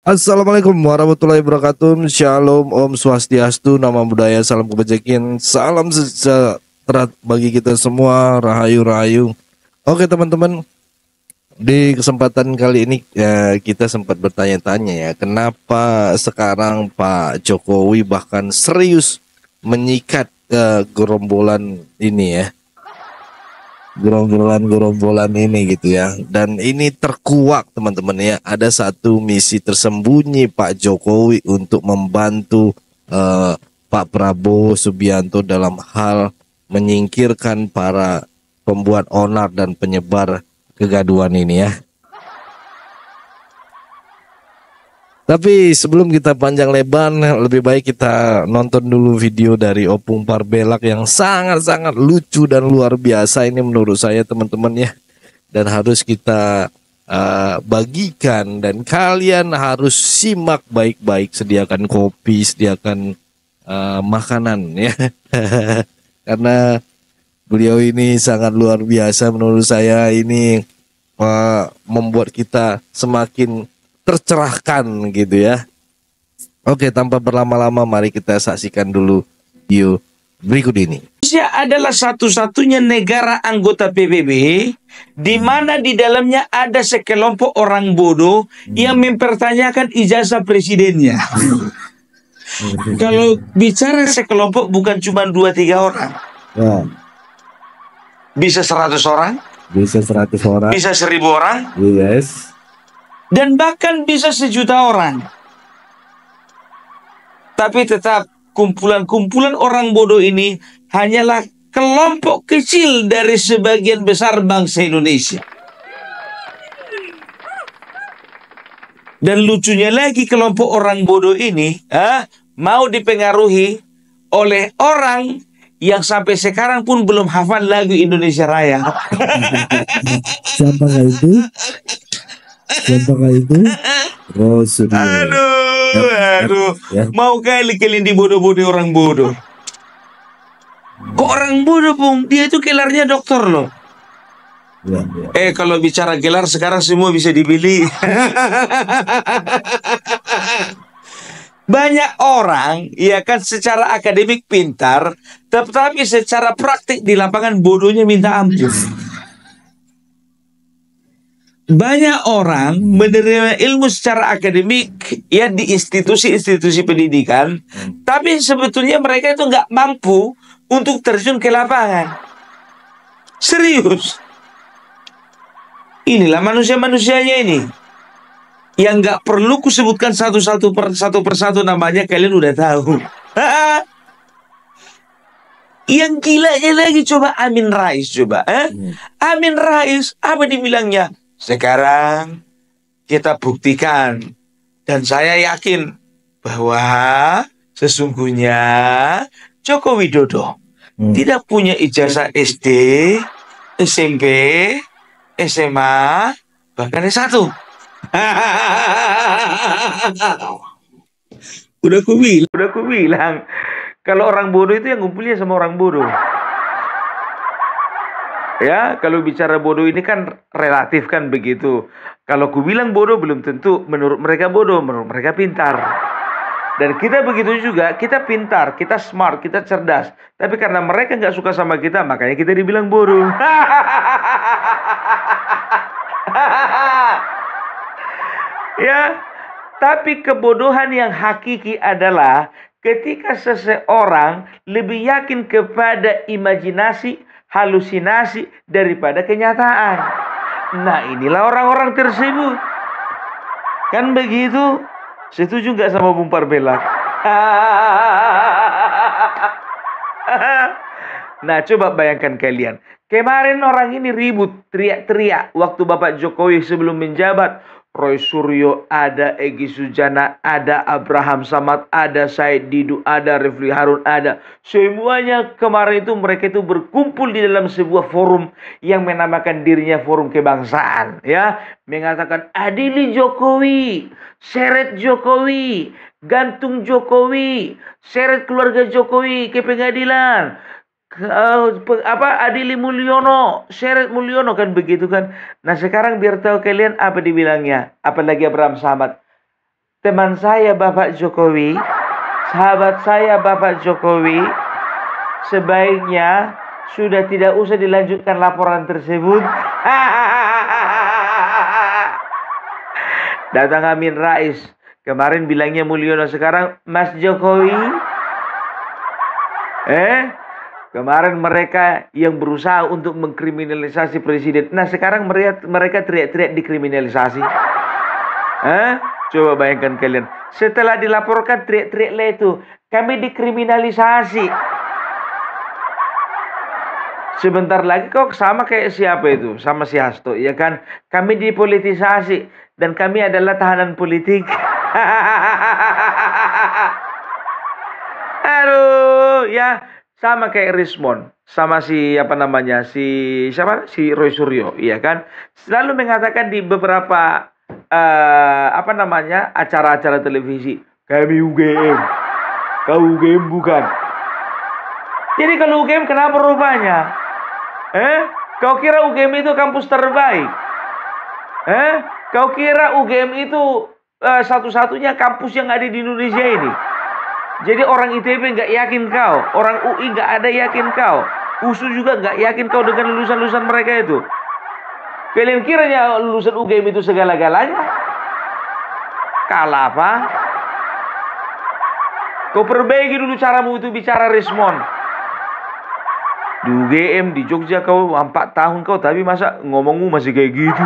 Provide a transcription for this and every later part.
Assalamualaikum warahmatullahi wabarakatuh. Shalom, Om Swastiastu, nama budaya, salam kebajikan, salam sejahtera bagi kita semua, rahayu-rahayu. Oke teman-teman, di kesempatan kali ini kita sempat bertanya-tanya ya, kenapa sekarang Pak Jokowi bahkan serius menyikat gerombolan ini ya, gerombolan ini gitu ya. Dan ini terkuak teman-teman ya, ada satu misi tersembunyi Pak Jokowi untuk membantu Pak Prabowo Subianto dalam hal menyingkirkan para pembuat onar dan penyebar kegaduhan ini ya. Tapi sebelum kita panjang lebar, lebih baik kita nonton dulu video dari Opung Parbelak yang sangat-sangat lucu dan luar biasa ini menurut saya teman-teman ya. Dan harus kita bagikan, dan kalian harus simak baik-baik, sediakan kopi, sediakan makanan ya. Karena beliau ini sangat luar biasa menurut saya, ini membuat kita semakin tercerahkan gitu ya. Oke, tanpa berlama-lama mari kita saksikan dulu video berikut ini. Indonesia adalah satu-satunya negara anggota PBB di mana di dalamnya ada sekelompok orang bodoh yang mempertanyakan ijazah presidennya. Kalau bicara sekelompok bukan cuma 2-3 orang. Ya. Bisa 100 orang. Bisa 100 orang. Bisa 1000 orang. Yes. Dan bahkan bisa 1.000.000 orang. Tapi tetap kumpulan-kumpulan orang bodoh ini hanyalah kelompok kecil dari sebagian besar bangsa Indonesia. Dan lucunya lagi, kelompok orang bodoh ini mau dipengaruhi oleh orang yang sampai sekarang pun belum hafal lagu Indonesia Raya. Siapakah itu? Siapakah itu? Aduh. Ya. Mau kali kalian dibodoh-bodoh orang bodoh. Kok orang bodoh, Bung? Dia itu gelarnya dokter loh. Ya. Kalau bicara gelar sekarang semua bisa dibeli. Banyak orang, ya kan, secara akademik pintar, tetapi secara praktik di lapangan bodohnya minta ampun. Banyak orang menerima ilmu secara akademik ya di institusi-institusi pendidikan, tapi sebetulnya mereka itu nggak mampu untuk terjun ke lapangan. Serius. Inilah manusia-manusianya ini. Yang nggak perlu kusebutkan satu persatu namanya, kalian udah tahu. Yang gilanya lagi coba Amin Rais coba. Amin Rais apa dibilangnya? Sekarang kita buktikan, dan saya yakin bahwa sesungguhnya Joko Widodo tidak punya ijazah SD, SMP, SMA, bahkan S1. Udah ku bilang, kalau orang bodoh itu yang ngumpulnya sama orang bodoh. Ya, kalau bicara bodoh ini kan relatif kan begitu. Kalau ku bilang bodoh belum tentu menurut mereka bodoh, menurut mereka pintar. Dan kita begitu juga, kita pintar, kita smart, kita cerdas. Tapi karena mereka nggak suka sama kita, makanya kita dibilang bodoh. Ya, tapi kebodohan yang hakiki adalah ketika seseorang lebih yakin kepada imajinasi, halusinasi daripada kenyataan. Nah, inilah orang-orang tersebut. Kan begitu? Setuju nggak sama Bung Parbelak? Nah, coba bayangkan kalian. Kemarin orang ini ribut, teriak-teriak waktu Bapak Jokowi sebelum menjabat. Roy Suryo ada, Egy Sujana ada, Abraham Samad ada, Said Didu ada, Refli Harun ada. Semuanya kemarin itu mereka itu berkumpul di dalam sebuah forum yang menamakan dirinya Forum Kebangsaan, ya, mengatakan adili Jokowi, seret Jokowi, gantung Jokowi, seret keluarga Jokowi ke pengadilan. Adili Mulyono, seret Mulyono, kan begitu kan. Nah, sekarang biar tahu kalian apa dibilangnya, apalagi Abraham Samad. teman saya Bapak Jokowi, sahabat saya Bapak Jokowi, sebaiknya sudah tidak usah dilanjutkan laporan tersebut. Datang Amin Rais. Kemarin bilangnya Mulyono, sekarang Mas Jokowi. Kemarin mereka yang berusaha untuk mengkriminalisasi presiden. Nah sekarang mereka teriak-teriak dikriminalisasi. Coba bayangkan kalian. Setelah dilaporkan teriak-teriak itu, kami dikriminalisasi. Sebentar lagi kok sama kayak siapa itu? Sama si Hasto, ya kan? Kami dipolitisasi dan kami adalah tahanan politik. Aduh, ya sama kayak Rismond, sama si si Roy Suryo, iya kan? Selalu mengatakan di beberapa acara-acara televisi, kami UGM, kau UGM bukan. Jadi kalau UGM kenapa rupanya? Kau kira UGM itu kampus terbaik? Kau kira UGM itu satu-satunya kampus yang ada di Indonesia ini? Jadi orang ITB nggak yakin kau, orang UI nggak ada yakin kau, USU juga nggak yakin kau dengan lulusan-lulusan mereka itu. Kalian kiranya lulusan UGM itu segala-galanya? Kalah apa? Kau perbaiki dulu caramu itu bicara, Rismond. Di UGM di Jogja kau 4 tahun kau, tapi masa ngomongmu masih kayak gitu?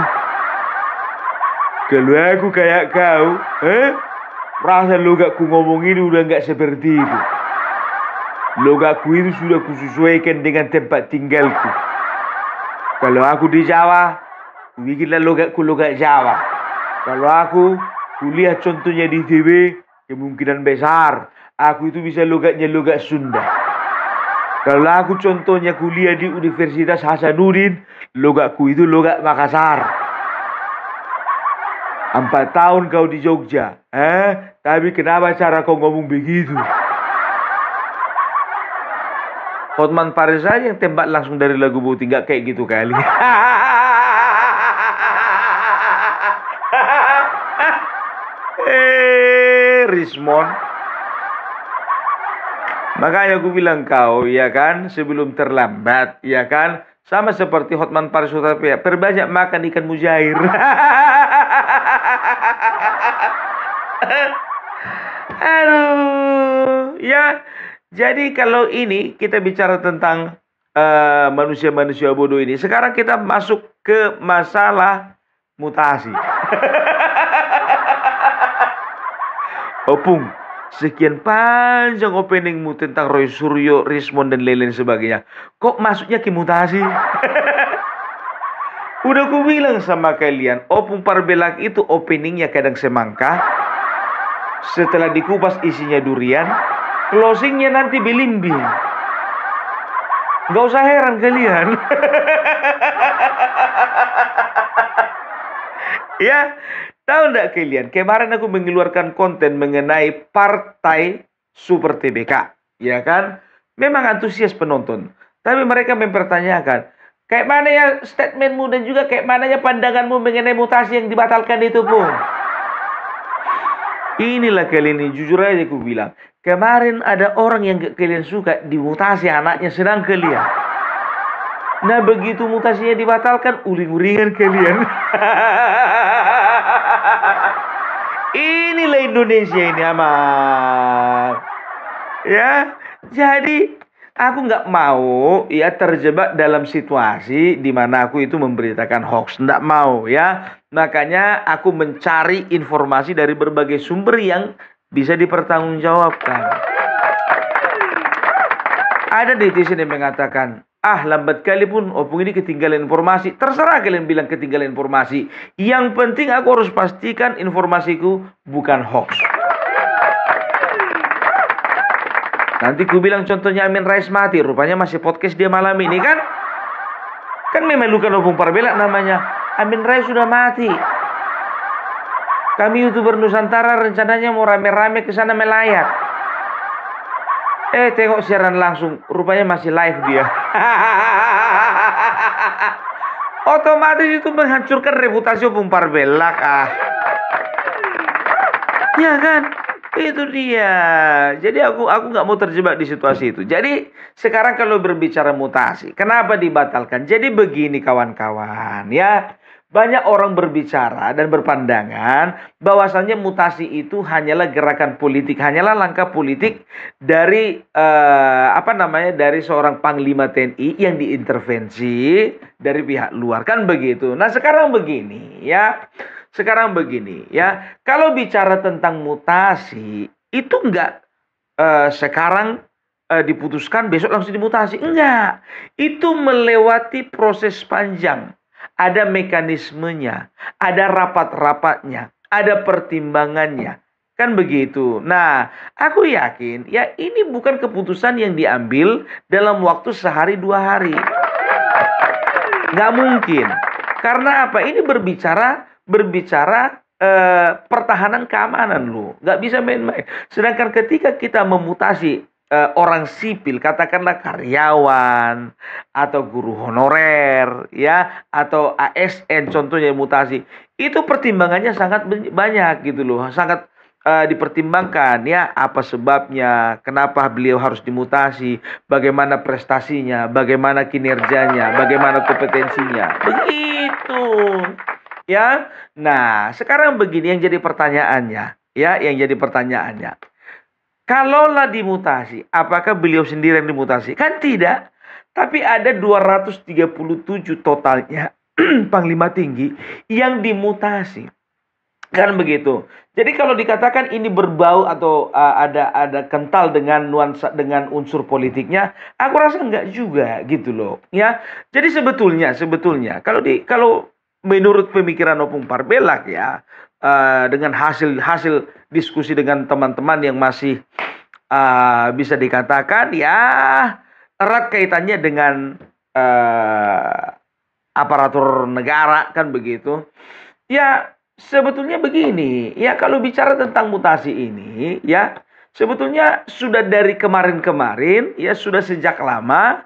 Kalau aku kayak kau, rasa logatku ngomong ini udah nggak seperti itu. Logatku itu sudah kusesuaikan dengan tempat tinggalku. Kalau aku di Jawa, bikinlah logatku logat Jawa. Kalau aku kuliah contohnya di ITB, kemungkinan besar aku itu bisa logatnya logat Sunda. Kalau aku contohnya kuliah di Universitas Hasanuddin, logatku itu logat Makassar. 4 tahun kau di Jogja, tapi kenapa cara kau ngomong begitu? Hotman Paris aja yang tembak langsung dari lagu Boti, nggak kayak gitu kali. Rismond. Makanya aku bilang kau, ya kan, sebelum terlambat, ya kan, sama seperti Hotman Paris Hutapea, perbanyak makan ikan mujair. Aduh, ya. Jadi kalau ini kita bicara tentang manusia-manusia bodoh ini. Sekarang kita masuk ke masalah mutasi. Opung, sekian panjang openingmu tentang Roy Suryo, Rismond, dan lain-lain sebagainya. Kok masuknya ke mutasi? Udah ku bilang sama kalian, Opung Parbelak itu openingnya kadang semangka. Setelah dikupas isinya durian. Closingnya nanti belimbing. Gak usah heran kalian. Ya, tahu nggak kalian? Kemarin aku mengeluarkan konten mengenai partai Super TBK, ya kan? Memang antusias penonton, tapi mereka mempertanyakan, kayak mana ya statementmu dan juga kayak mana ya pandanganmu mengenai mutasi yang dibatalkan itu, Pung? Inilah kalian ini, jujur aja aku bilang, kemarin ada orang yang kalian suka dimutasi anaknya sedang kalian. Nah begitu mutasinya dibatalkan, uring-uringan kalian. Inilah Indonesia ini, aman. Ya, jadi aku nggak mau ya terjebak dalam situasi di mana aku itu memberitakan hoax. Nggak mau ya. Makanya aku mencari informasi dari berbagai sumber yang bisa dipertanggungjawabkan. Ada netizen yang mengatakan, lambat kali pun Opung ini ketinggalan informasi. Terserah kalian bilang ketinggalan informasi. Yang penting aku harus pastikan informasiku bukan hoax. Nanti ku bilang contohnya Amin Rais mati. Rupanya masih podcast dia malam ini kan. Kan memalukan Opung Parbelak namanya. Amin Rais sudah mati. Kami YouTuber Nusantara rencananya mau rame-rame ke sana melayat. Tengok siaran langsung, rupanya masih live dia. Otomatis itu menghancurkan reputasi Opung Parbelak. Ya kan? Itu dia. Jadi aku nggak mau terjebak di situasi itu. Jadi sekarang kalau berbicara mutasi, kenapa dibatalkan? Jadi begini kawan-kawan, ya. Banyak orang berbicara dan berpandangan bahwasannya mutasi itu hanyalah gerakan politik, hanyalah langkah politik dari apa namanya, dari seorang panglima TNI yang diintervensi dari pihak luar, kan begitu. Nah, sekarang begini, ya. Sekarang begini, ya. Kalau bicara tentang mutasi, itu enggak sekarang diputuskan besok langsung dimutasi. Enggak. Itu melewati proses panjang. Ada mekanismenya, ada rapat-rapatnya, ada pertimbangannya. Kan begitu. Nah, aku yakin ya ini bukan keputusan yang diambil dalam waktu sehari dua hari. Nggak mungkin. Karena apa? Ini berbicara pertahanan keamanan loh. Nggak bisa main-main. Sedangkan ketika kita memutasi orang sipil, katakanlah karyawan atau guru honorer, ya, atau ASN contohnya mutasi, itu pertimbangannya sangat banyak gitu loh, sangat dipertimbangkan ya, apa sebabnya, kenapa beliau harus dimutasi, bagaimana prestasinya, bagaimana kinerjanya, bagaimana kompetensinya, begitu ya. Nah, sekarang begini yang jadi pertanyaannya, ya, yang jadi pertanyaannya. Kalaulah dimutasi, apakah beliau sendiri yang dimutasi? Kan tidak. Tapi ada 237 totalnya panglima tinggi yang dimutasi. Kan begitu. Jadi kalau dikatakan ini berbau atau ada kental dengan nuansa, dengan unsur politiknya, aku rasa enggak juga gitu loh, ya. Jadi sebetulnya kalau menurut pemikiran Opung Parbelak ya, dengan hasil diskusi dengan teman-teman yang masih bisa dikatakan ya erat kaitannya dengan aparatur negara, kan begitu. Ya sebetulnya begini, ya kalau bicara tentang mutasi ini ya sebetulnya sudah dari kemarin-kemarin, ya sudah sejak lama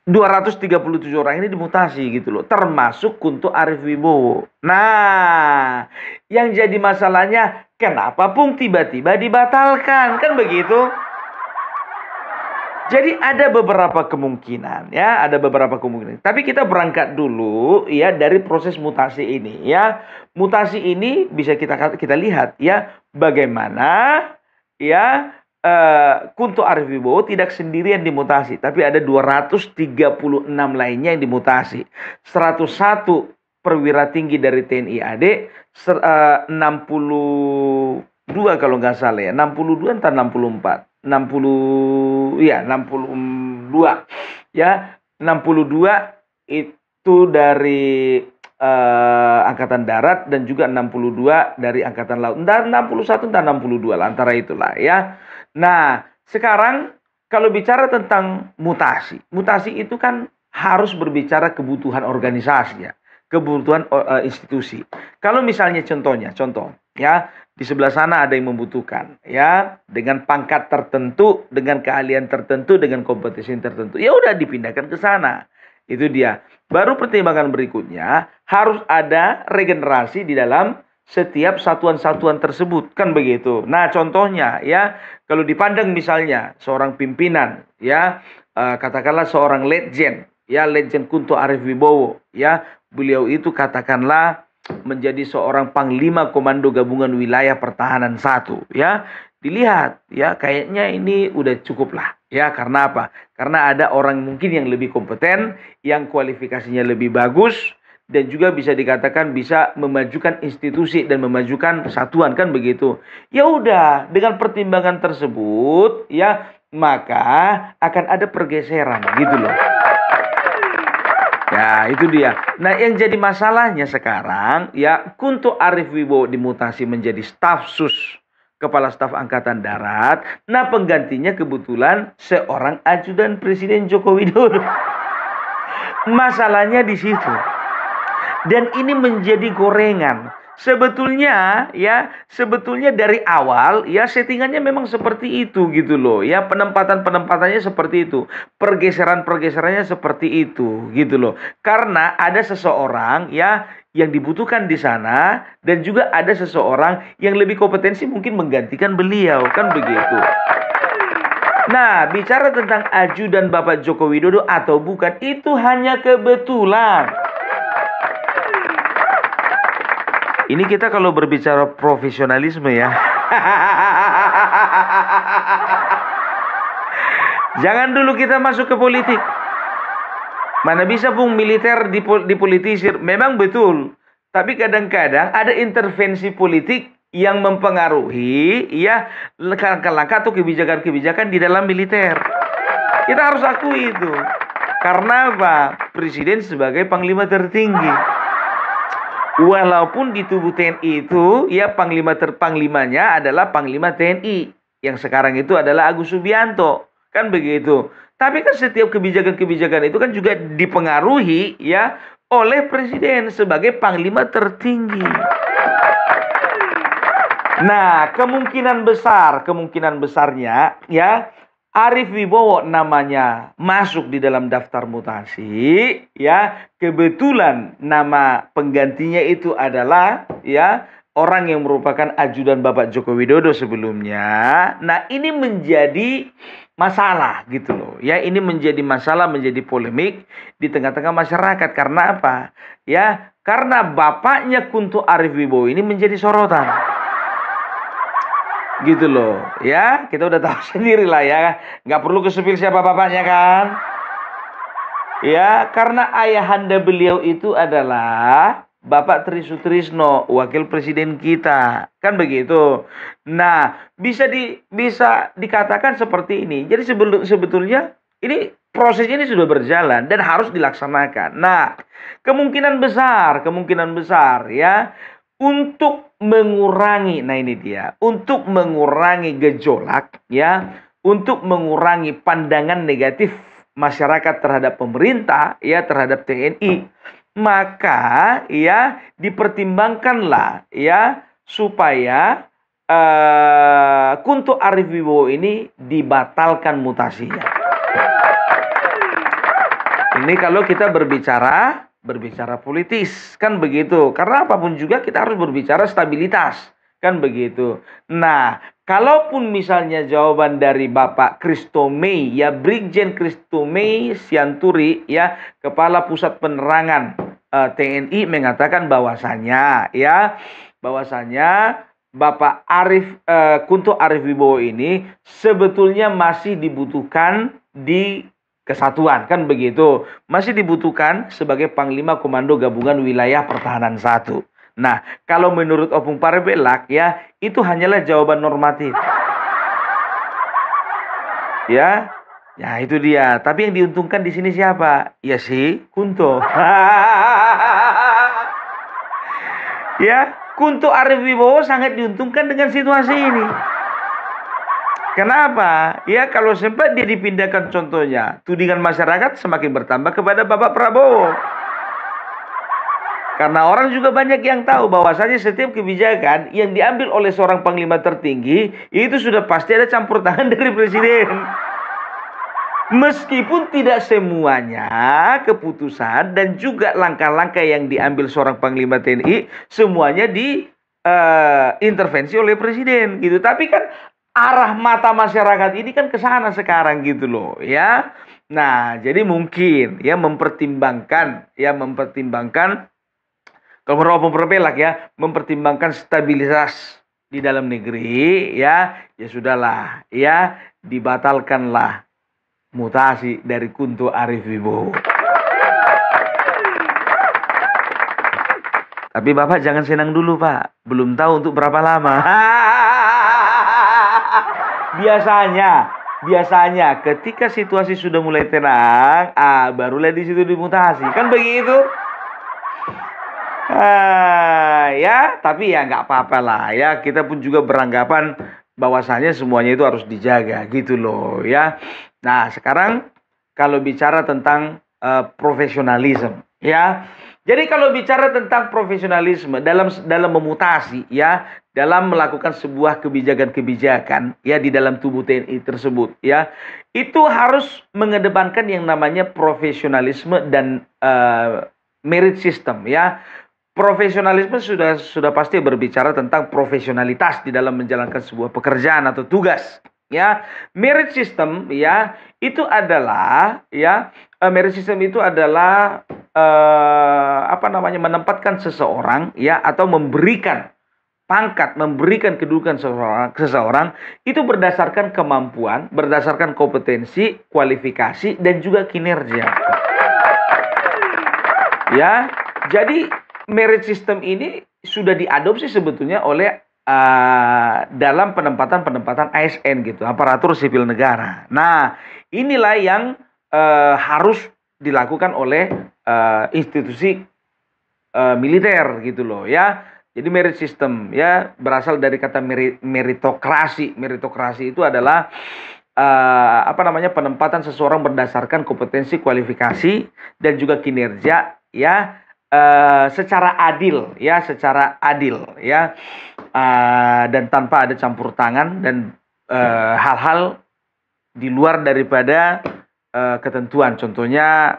237 orang ini dimutasi gitu loh, termasuk Kunto Arif Wibowo. Nah, yang jadi masalahnya kenapa Pung tiba-tiba dibatalkan, kan begitu? Jadi ada beberapa kemungkinan, ya, ada beberapa kemungkinan. Tapi kita berangkat dulu ya dari proses mutasi ini, ya. Mutasi ini bisa kita lihat ya bagaimana ya Kunto Arif Wibowo tidak sendirian dimutasi, tapi ada 236 lainnya yang dimutasi. 101 perwira tinggi dari TNI AD, 62 kalau nggak salah ya, 62 entah 64. 60 ya 62 ya 62 itu dari Angkatan Darat dan juga 62 dari Angkatan Laut, dan 61 dan 62 lah, antara itulah ya. Nah sekarang kalau bicara tentang mutasi itu kan harus berbicara kebutuhan organisasi ya, kebutuhan institusi. Kalau misalnya contoh ya, di sebelah sana ada yang membutuhkan ya dengan pangkat tertentu, dengan keahlian tertentu, dengan kompetensi tertentu, ya udah dipindahkan ke sana. Itu dia. Baru pertimbangan berikutnya harus ada regenerasi di dalam setiap satuan-satuan tersebut, kan begitu. Nah contohnya ya, kalau dipandang misalnya seorang pimpinan ya, katakanlah seorang legend ya, legend Kunto Arif Wibowo ya, beliau itu katakanlah menjadi seorang panglima komando gabungan wilayah pertahanan 1 ya. Dilihat ya kayaknya ini udah cukup lah ya, karena apa? Karena ada orang mungkin yang lebih kompeten, yang kualifikasinya lebih bagus, dan juga bisa dikatakan bisa memajukan institusi dan memajukan satuan, kan begitu. Ya udah, dengan pertimbangan tersebut ya maka akan ada pergeseran gitu loh. Ya itu dia. Nah yang jadi masalahnya sekarang ya, Kunto Arif Wibowo dimutasi menjadi staf sus Kepala Staf Angkatan Darat. Nah penggantinya kebetulan seorang ajudan Presiden Joko Widodo. Masalahnya di situ. Dan ini menjadi gorengan. sebetulnya dari awal ya settingannya memang seperti itu gitu loh. Ya penempatannya seperti itu. Pergeserannya seperti itu gitu loh. Karena ada seseorang ya yang dibutuhkan di sana dan juga ada seseorang yang lebih kompetensi mungkin menggantikan beliau, kan begitu. Nah, bicara tentang ajudan Bapak Joko Widodo atau bukan, itu hanya kebetulan. Ini kita kalau berbicara profesionalisme ya. Jangan dulu kita masuk ke politik. Mana bisa pun militer dipolitisir. Memang betul. Tapi kadang-kadang ada intervensi politik yang mempengaruhi ya langkah-langkah atau kebijakan-kebijakan di dalam militer. Kita harus akui itu. Karena apa? Presiden sebagai panglima tertinggi. Walaupun di tubuh TNI itu ya panglimanya adalah Panglima TNI yang sekarang itu adalah Agus Subianto, kan begitu. Tapi kan setiap kebijakan-kebijakan itu kan juga dipengaruhi ya oleh presiden sebagai panglima tertinggi. Nah, kemungkinan besarnya ya Arief Wibowo namanya masuk di dalam daftar mutasi ya. Kebetulan nama penggantinya itu adalah ya orang yang merupakan ajudan Bapak Joko Widodo sebelumnya. Nah, ini menjadi masalah gitu loh. Ya, ini menjadi masalah, menjadi polemik di tengah-tengah masyarakat. Karena apa? Ya, karena bapaknya Kunto Arief Wibowo ini menjadi sorotan. Gitu loh. Ya, kita udah tahu sendiri lah ya. Nggak perlu kesepil siapa bapaknya kan. Ya, karena ayahanda beliau itu adalah Bapak Tri Sutrisno, wakil presiden kita, kan begitu. Nah, bisa dikatakan seperti ini. Jadi sebetulnya ini prosesnya ini sudah berjalan dan harus dilaksanakan. Nah, kemungkinan besar ya untuk mengurangi, nah ini dia, untuk mengurangi gejolak ya, untuk mengurangi pandangan negatif masyarakat terhadap pemerintah ya, terhadap TNI. Maka ya dipertimbangkanlah ya supaya Kunto Arief Wibowo ini dibatalkan mutasinya. Ini kalau kita berbicara politis kan begitu. Karena apapun juga kita harus berbicara stabilitas kan begitu. Nah, kalaupun misalnya jawaban dari Bapak Christomey ya, Brigjen Christomey Sianturi ya, Kepala Pusat Penerangan TNI mengatakan bahwasannya Bapak Kunto Arief Wibowo ini sebetulnya masih dibutuhkan di Kesatuan kan begitu, masih dibutuhkan sebagai Panglima Komando Gabungan Wilayah Pertahanan 1. Nah, kalau menurut Opung Parbelak ya, itu hanyalah jawaban normatif. Ya, itu dia. Tapi yang diuntungkan di sini siapa? Ya si Kunto. Ya, Kunto Arief Wibowo sangat diuntungkan dengan situasi ini. Kenapa? Ya kalau sempat dia dipindahkan contohnya, tudingan masyarakat semakin bertambah kepada Bapak Prabowo. Karena orang juga banyak yang tahu bahwasanya setiap kebijakan yang diambil oleh seorang panglima tertinggi itu sudah pasti ada campur tangan dari presiden. Meskipun tidak semuanya keputusan dan juga langkah-langkah yang diambil seorang panglima TNI semuanya diintervensi oleh presiden gitu. Tapi kan arah mata masyarakat ini kan ke sana sekarang gitu loh ya. Nah, jadi mungkin ya mempertimbangkan kalau menurut Opung Parbelak ya, mempertimbangkan stabilitas di dalam negeri ya sudahlah ya, dibatalkanlah mutasi dari Kunto Arief Wibowo. Tapi Bapak jangan senang dulu, Pak. Belum tahu untuk berapa lama. Biasanya ketika situasi sudah mulai tenang, barulah di situ dimutasi. Kan begitu? Ya, tapi ya nggak apa-apa lah ya. Kita pun juga beranggapan bahwasanya semuanya itu harus dijaga gitu loh ya. Nah, sekarang kalau bicara tentang profesionalisme ya. Jadi kalau bicara tentang profesionalisme dalam memutasi ya, dalam melakukan sebuah kebijakan-kebijakan ya di dalam tubuh TNI tersebut ya, itu harus mengedepankan yang namanya profesionalisme dan merit system ya. Profesionalisme sudah pasti berbicara tentang profesionalitas di dalam menjalankan sebuah pekerjaan atau tugas ya. Merit system ya itu adalah ya merit system itu adalah menempatkan seseorang ya atau memberikan pangkat, memberikan kedudukan seseorang itu berdasarkan kemampuan, berdasarkan kompetensi, kualifikasi dan juga kinerja. Ya, jadi merit system ini sudah diadopsi sebetulnya oleh dalam penempatan ASN gitu, aparatur sipil negara. Nah, inilah yang harus dilakukan oleh institusi militer gitu loh ya. Jadi merit system ya berasal dari kata meritokrasi. Meritokrasi itu adalah penempatan seseorang berdasarkan kompetensi, kualifikasi dan juga kinerja ya secara adil ya, dan tanpa ada campur tangan dan hal-hal di luar daripada ketentuan. Contohnya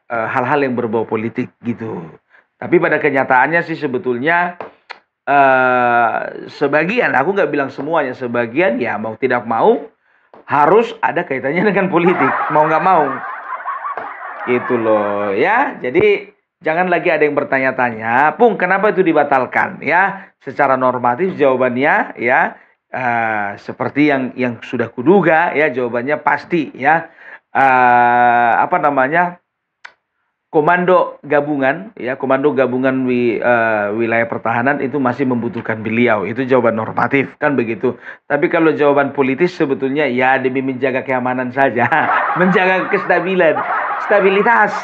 hal-hal yang berbau politik gitu. Tapi pada kenyataannya sih sebetulnya sebagian, aku nggak bilang semuanya, sebagian ya mau tidak mau harus ada kaitannya dengan politik, mau nggak mau. Gitu loh ya. Jadi jangan lagi ada yang bertanya-tanya, Pung, kenapa itu dibatalkan ya? Secara normatif jawabannya ya seperti yang sudah kuduga ya, jawabannya pasti ya. Komando gabungan wilayah pertahanan itu masih membutuhkan beliau. Itu jawaban normatif kan begitu. Tapi kalau jawaban politis sebetulnya ya demi menjaga keamanan saja, menjaga stabilitas.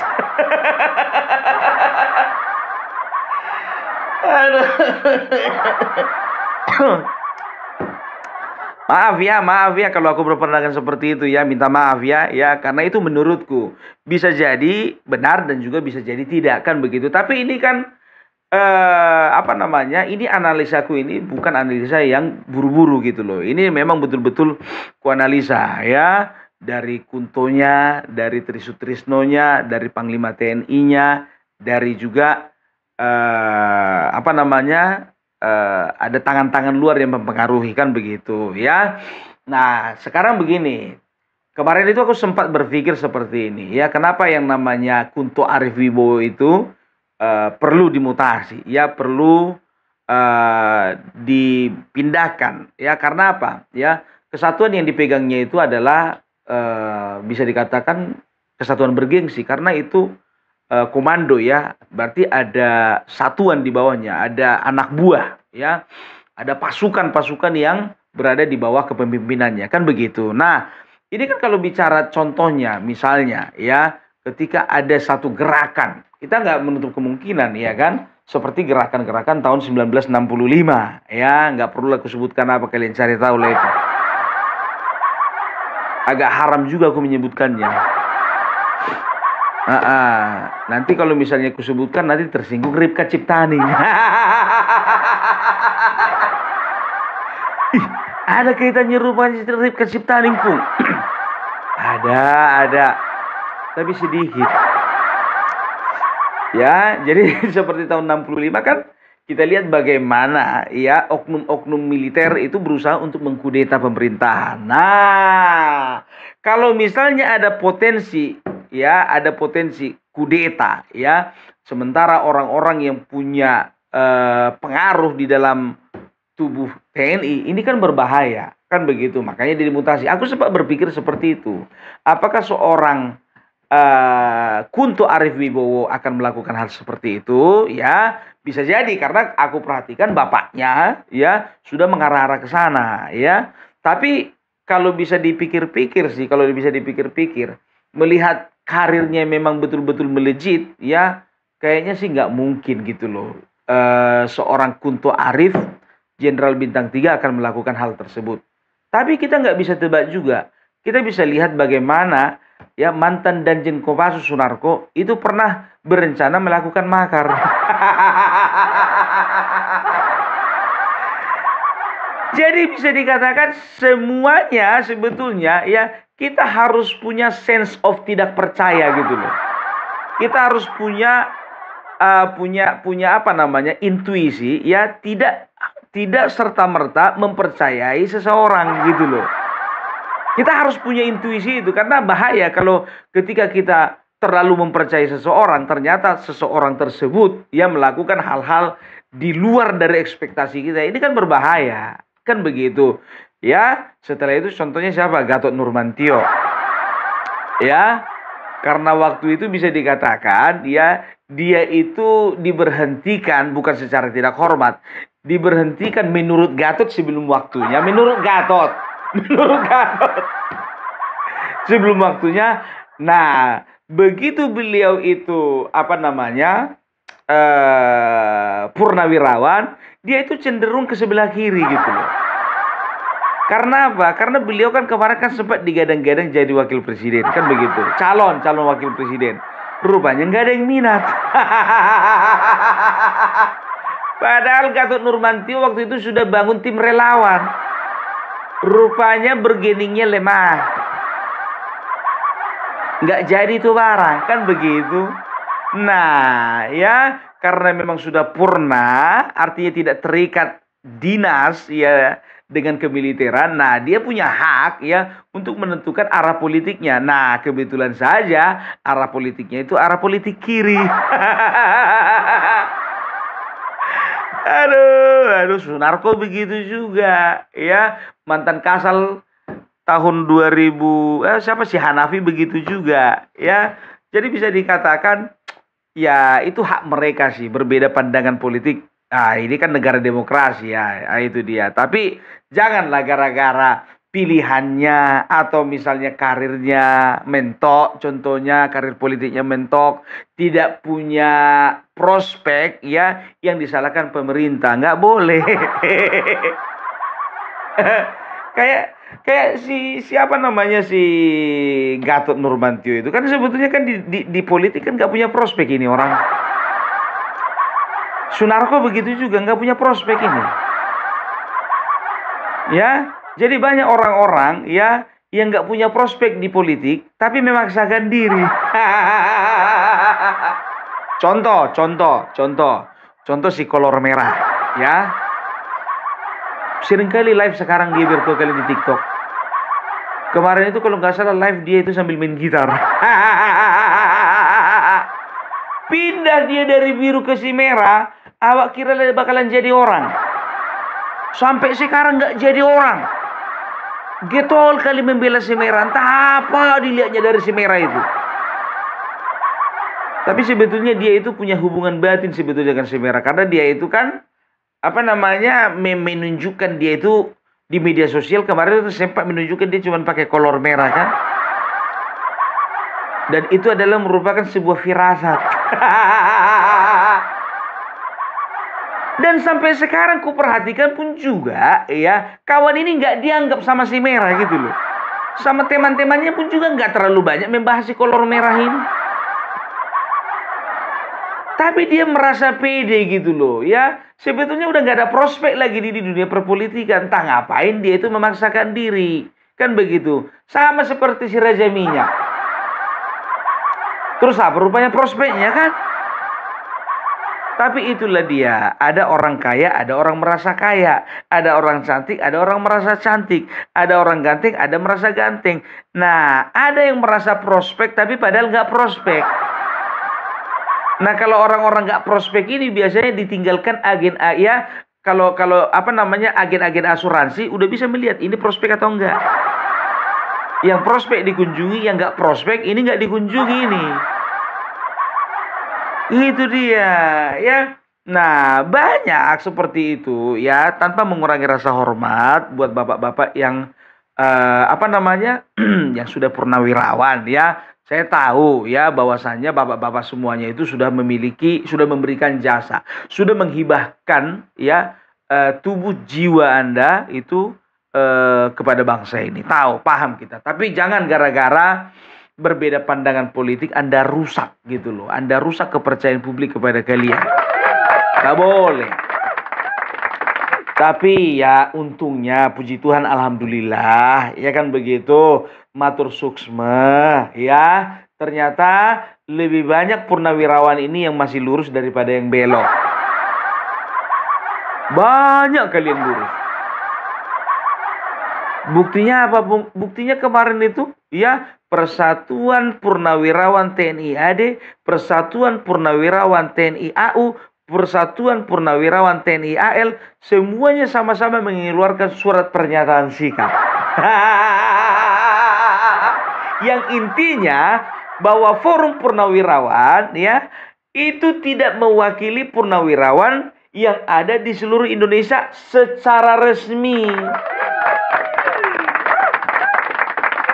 Aduh. Maaf ya kalau aku berpandangan seperti itu ya, minta maaf ya karena itu menurutku bisa jadi benar dan juga bisa jadi tidak kan begitu. Tapi ini kan ini analisaku ini bukan analisa yang buru-buru gitu loh. Ini memang betul-betul kuanalisa ya, dari Kuntonya, dari Trisutrisnonya, dari Panglima TNI-nya, dari juga ada tangan-tangan luar yang mempengaruhi kan begitu ya. Nah sekarang begini, kemarin itu aku sempat berpikir seperti ini ya, kenapa yang namanya Kunto Arif Wibowo itu perlu dimutasi ya, perlu dipindahkan ya. Karena apa ya, kesatuan yang dipegangnya itu adalah bisa dikatakan kesatuan bergengsi, karena itu komando ya, berarti ada satuan di bawahnya, ada anak buah ya, ada pasukan-pasukan yang berada di bawah kepemimpinannya kan begitu. Nah ini kan kalau bicara contohnya misalnya ya, ketika ada satu gerakan, kita nggak menutup kemungkinan ya kan, seperti gerakan-gerakan tahun 1965 ya, nggak perlu aku sebutkan apa, kalian cari tahu lah itu. Agak haram juga aku menyebutkannya. Nanti kalau misalnya aku sebutkan nanti tersinggung Ripka Ciptaning. Ada kaitannya rupanya Ripka Ciptaning, Pung. ada. Tapi sedikit. Ya, jadi seperti tahun 65 kan kita lihat bagaimana ya oknum-oknum militer itu berusaha untuk mengkudeta pemerintahan. Nah, kalau misalnya ada potensi kudeta ya, sementara orang-orang yang punya pengaruh di dalam tubuh TNI ini kan berbahaya kan begitu, makanya dimutasi. Aku sempat berpikir seperti itu, apakah seorang Kunto Arif Wibowo akan melakukan hal seperti itu ya? Bisa jadi, karena aku perhatikan bapaknya ya sudah mengarah-arah ke sana ya. Tapi kalau bisa dipikir-pikir, melihat karirnya memang betul-betul melejit ya, kayaknya sih nggak mungkin gitu loh. Seorang Kunto Arif, Jenderal Bintang 3 akan melakukan hal tersebut. Tapi kita nggak bisa tebak juga. Kita bisa lihat bagaimana ya mantan Danjen Kopassus Sunarko itu pernah berencana melakukan makar. Jadi bisa dikatakan semuanya sebetulnya ya kita harus punya sense of tidak percaya gitu loh. Kita harus punya apa namanya intuisi ya, tidak serta-merta mempercayai seseorang gitu loh. Kita harus punya intuisi itu karena bahaya kalau ketika kita terlalu mempercayai seseorang, ternyata seseorang tersebut ya melakukan hal-hal di luar dari ekspektasi kita. Ini kan berbahaya. Kan begitu. Ya, setelah itu contohnya siapa? Gatot Nurmantio. Ya, karena waktu itu bisa dikatakan ya dia itu diberhentikan bukan secara tidak hormat, diberhentikan menurut Gatot sebelum waktunya, menurut Gatot sebelum waktunya. Nah, begitu beliau itu apa namanya purnawirawan, dia itu cenderung ke sebelah kiri gitu loh. Karena apa? Karena beliau kan kemarin kan sempat digadang-gadang jadi wakil presiden, kan begitu. Calon wakil presiden. Rupanya nggak ada yang minat. Padahal Gatot Nurmantio waktu itu sudah bangun tim relawan. Rupanya bergeningnya lemah. Nggak jadi tuh barang, kan begitu. Nah, ya karena memang sudah purna, artinya tidak terikat dinas ya dengan kemiliteran. Nah, dia punya hak ya untuk menentukan arah politiknya. Nah, kebetulan saja arah politiknya itu arah politik kiri. Aduh, Sunarko begitu juga ya. Mantan Kasal tahun 2000, siapa sih, Hanafi begitu juga ya. Jadi bisa dikatakan ya itu hak mereka sih, berbeda pandangan politik. Nah, ini kan negara demokrasi ya, itu dia. Tapi janganlah gara-gara pilihannya atau misalnya karirnya mentok, contohnya karir politiknya mentok, tidak punya prospek ya, yang disalahkan pemerintah. Nggak boleh. Kayak siapa namanya, si Gatot Nurmantio itu kan sebetulnya kan di politik kan nggak punya prospek ini orang. Sunarko begitu juga nggak punya prospek ini. Ya, jadi banyak orang-orang ya yang nggak punya prospek di politik tapi memaksakan diri. Contoh si kolor merah ya. Seringkali live sekarang dia virtual kali di TikTok. Kemarin itu kalau nggak salah live dia itu sambil main gitar. Pindah dia dari biru ke si merah, awak kira bakalan jadi orang. Sampai sekarang nggak jadi orang. Getol kali membela si merah, entah apa dilihatnya dari si merah itu. Tapi sebetulnya dia itu punya hubungan batin sebetulnya dengan si merah, karena dia itu kan apa namanya menunjukkan dia itu di media sosial kemarin itu sempat menunjukkan dia cuma pakai kolor merah kan, dan itu adalah merupakan sebuah firasat. Dan sampai sekarang ku perhatikan pun juga ya kawan ini nggak dianggap sama si merah gitu loh, sama teman-temannya pun juga nggak terlalu banyak membahas si kolor merah ini. Tapi dia merasa pede gitu loh ya. Sebetulnya udah gak ada prospek lagi di dunia perpolitikan. Entah ngapain dia itu memaksakan diri. Kan begitu. Sama seperti si Raja Minyak. Terus apa rupanya prospeknya kan? Tapi itulah dia. Ada orang kaya, ada orang merasa kaya. Ada orang cantik, ada orang merasa cantik. Ada orang ganteng, ada merasa ganteng. Nah, ada yang merasa prospek tapi padahal gak prospek. Nah, kalau orang-orang nggak prospek ini biasanya ditinggalkan agen ya. Kalau apa namanya agen-agen asuransi udah bisa melihat ini prospek atau enggak. Yang prospek dikunjungi, yang nggak prospek ini nggak dikunjungi ini. Itu dia ya. Nah, banyak seperti itu ya, tanpa mengurangi rasa hormat buat bapak-bapak yang apa namanya yang sudah purnawirawan ya. Saya tahu ya bahwasannya bapak-bapak semuanya itu sudah memberikan jasa, sudah menghibahkan ya tubuh jiwa Anda itu kepada bangsa ini. Tahu, paham kita. Tapi jangan gara-gara berbeda pandangan politik, Anda rusak gitu loh. Anda rusak kepercayaan publik kepada kalian. Gak boleh. Tapi ya untungnya, puji Tuhan, alhamdulillah, ya kan begitu, matur suksma, ya. Ternyata lebih banyak purnawirawan ini yang masih lurus daripada yang belok. Banyak kalian lurus. Buktinya apa? Buktinya kemarin itu, ya, Persatuan Purnawirawan TNI AD, Persatuan Purnawirawan TNI AU, Persatuan Purnawirawan TNI AL, semuanya sama-sama mengeluarkan surat pernyataan sikap. Yang intinya bahwa Forum Purnawirawan, ya, itu tidak mewakili purnawirawan yang ada di seluruh Indonesia secara resmi.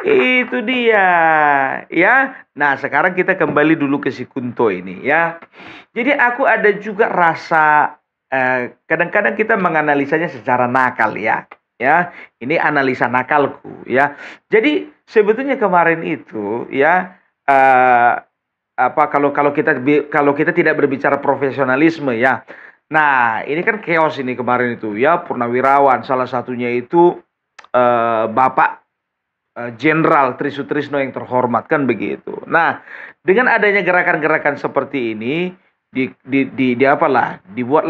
Itu dia, ya. Nah, sekarang kita kembali dulu ke si Kunto ini, ya. Jadi aku ada juga rasa kadang-kadang kita menganalisanya secara nakal, ya. Ya, ini analisa nakalku, ya. Jadi sebetulnya kemarin itu, ya, kalau kita tidak berbicara profesionalisme, ya. Nah, ini kan chaos ini kemarin itu, ya. Purnawirawan salah satunya itu Bapak Jenderal Trisutrisno yang terhormat, kan begitu. Nah, dengan adanya gerakan-gerakan seperti ini, dibuatlah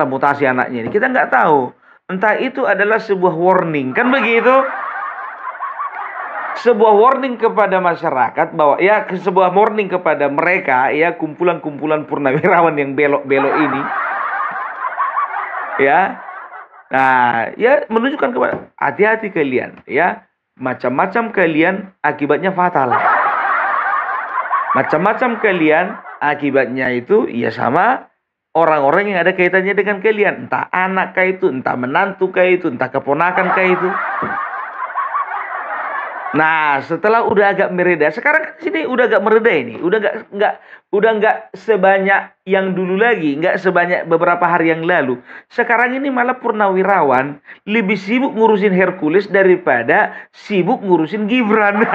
mutasi anaknya ini. Kita nggak tahu, entah itu adalah sebuah warning, kan begitu. Sebuah warning kepada masyarakat bahwa, ya, sebuah warning kepada mereka, ya, kumpulan-kumpulan purnawirawan yang belok-belok ini, ya. Nah, ya, menunjukkan kepada hati-hati kalian, ya. Macam-macam kalian akibatnya fatal. Macam-macam kalian akibatnya itu ya sama orang-orang yang ada kaitannya dengan kalian. Entah anak kah itu, entah menantu kah itu, entah keponakan kah itu. Nah, setelah udah agak mereda, sekarang kan sini udah agak mereda ini, udah nggak sebanyak yang dulu lagi, nggak sebanyak beberapa hari yang lalu. Sekarang ini malah purnawirawan lebih sibuk ngurusin Hercules daripada sibuk ngurusin Gibran.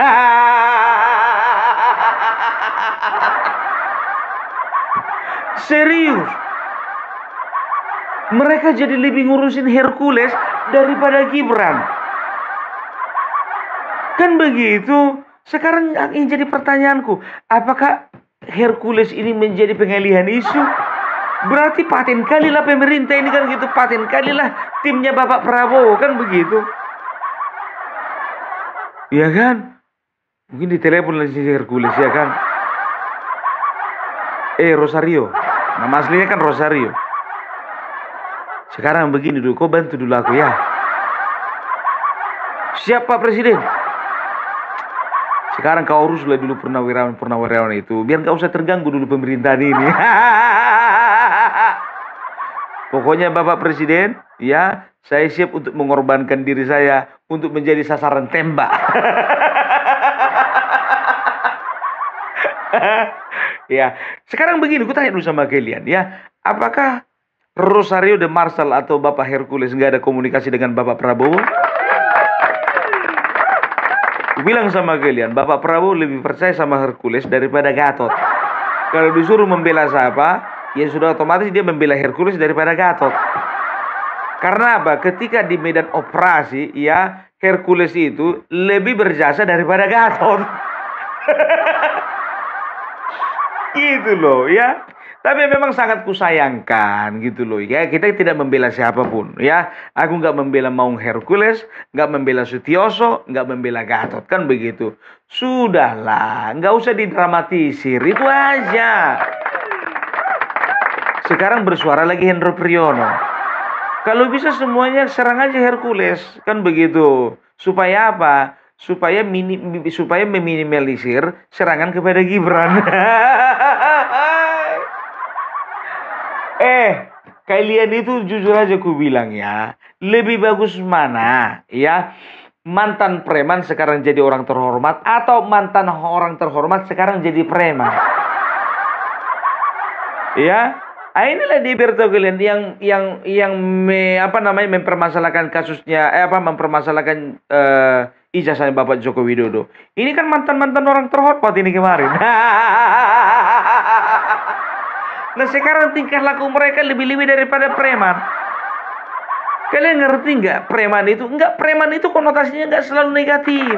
Serius, mereka jadi lebih ngurusin Hercules daripada Gibran. Kan begitu. Sekarang yang jadi pertanyaanku, apakah Hercules ini menjadi pengalihan isu? Berarti paten kalilah pemerintah ini, kan gitu. Paten kalilah timnya Bapak Prabowo, kan begitu. Ya kan? Mungkin ditelepon lagi si Hercules, ya kan? Rosario. Nama aslinya kan Rosario. Sekarang begini dulu, kau bantu dulu aku, ya. Siap, Pak Presiden. Sekarang kau uruslah dulu purnawirawan itu, biar gak usah terganggu dulu pemerintahan ini. Pokoknya Bapak Presiden, ya, saya siap untuk mengorbankan diri saya untuk menjadi sasaran tembak. Ya, sekarang begini, aku tanya dulu sama kalian, ya, apakah Rosario de Marsal atau Bapak Hercules nggak ada komunikasi dengan Bapak Prabowo? Bilang sama kalian, Bapak Prabowo lebih percaya sama Hercules daripada Gatot. Kalau disuruh membela siapa, ya sudah otomatis dia membela Hercules daripada Gatot. Karena apa? Ketika di medan operasi, ya, Hercules itu lebih berjasa daripada Gatot. Gitu loh, ya. Tapi memang sangat kusayangkan gitu loh, ya. Kita tidak membela siapapun, ya. Aku nggak membela Maung Hercules, nggak membela Sutioso, nggak membela Gatot, kan begitu. Sudahlah, nggak usah didramatisir, itu aja. Sekarang bersuara lagi Hendro Priyono. Kalau bisa semuanya serang aja Hercules, kan begitu. Supaya apa? Supaya meminimalisir serangan kepada Gibran. Kalian itu jujur aja ku bilang, ya, lebih bagus mana, ya, mantan preman sekarang jadi orang terhormat atau mantan orang terhormat sekarang jadi preman? Ya, inilah di Berto kalian yang mempermasalahkan kasusnya, mempermasalahkan ijazahnya Bapak Joko Widodo. Ini kan mantan-mantan orang terhormat ini kemarin. Nah sekarang tingkah laku mereka lebih-lebih daripada preman. Kalian ngerti nggak preman itu? Enggak, preman itu konotasinya nggak selalu negatif.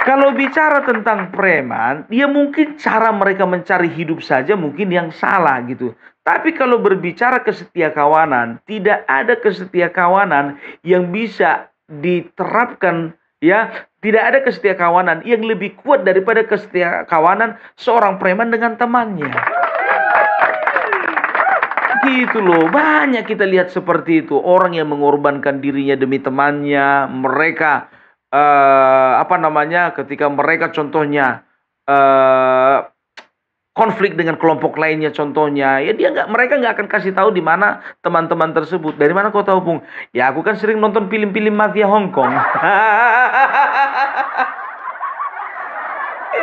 Kalau bicara tentang preman, ya mungkin cara mereka mencari hidup saja mungkin yang salah gitu. Tapi kalau berbicara kesetiakawanan, tidak ada kesetiakawanan yang bisa diterapkan, ya. Tidak ada kesetiakawanan yang lebih kuat daripada kesetiakawanan seorang preman dengan temannya. Gitu loh, banyak kita lihat seperti itu. Orang yang mengorbankan dirinya demi temannya, mereka ketika mereka contohnya konflik dengan kelompok lainnya contohnya, ya mereka nggak akan kasih tahu di mana teman-teman tersebut. Dari mana kau tahu, Pung? Ya aku kan sering nonton film-film mafia Hong Kong.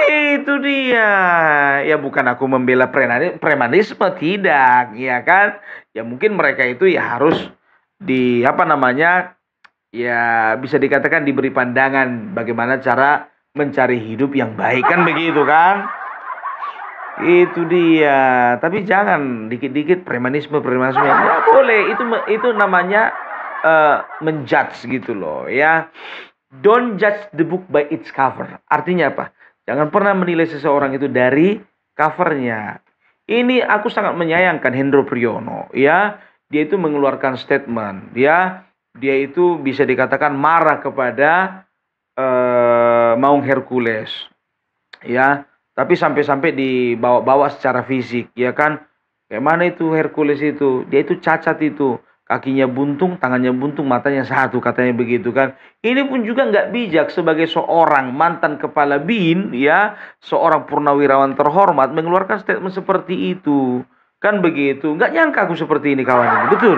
Itu dia. Ya bukan aku membela premanisme, tidak, ya kan? Ya mungkin mereka itu ya harus ya bisa dikatakan diberi pandangan bagaimana cara mencari hidup yang baik, kan begitu kan? Itu dia. Tapi jangan dikit-dikit premanisme. Ya boleh, itu namanya menjudge gitu loh, ya. Don't judge the book by its cover. Artinya apa? Jangan pernah menilai seseorang itu dari covernya. Ini aku sangat menyayangkan Hendro Priyono, ya. Dia itu mengeluarkan statement, ya. Dia itu bisa dikatakan marah kepada Maung Hercules, ya. Tapi sampai-sampai dibawa-bawa secara fisik, ya kan. Kayak mana itu Hercules itu? Dia itu cacat itu. Kakinya buntung, tangannya buntung, matanya satu, katanya begitu kan. Ini pun juga nggak bijak sebagai seorang mantan kepala BIN, ya, seorang purnawirawan terhormat mengeluarkan statement seperti itu. Kan begitu. Nggak nyangka aku seperti ini kawan ini. Betul.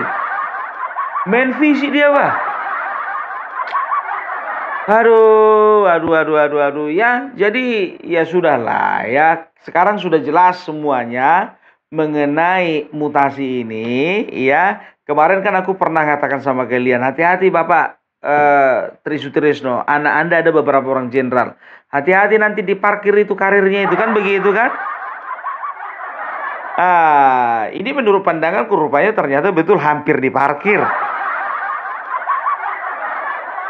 Main fisik dia, Pak. Aduh. Ya, jadi ya sudahlah ya. Sekarang sudah jelas semuanya mengenai mutasi ini, ya. Kemarin kan aku pernah katakan sama kalian, hati-hati Bapak Tri Sutrisno, anak Anda ada beberapa orang jenderal. Hati-hati nanti diparkir itu karirnya itu, kan begitu kan? Ini menurut pandanganku rupanya ternyata betul hampir diparkir.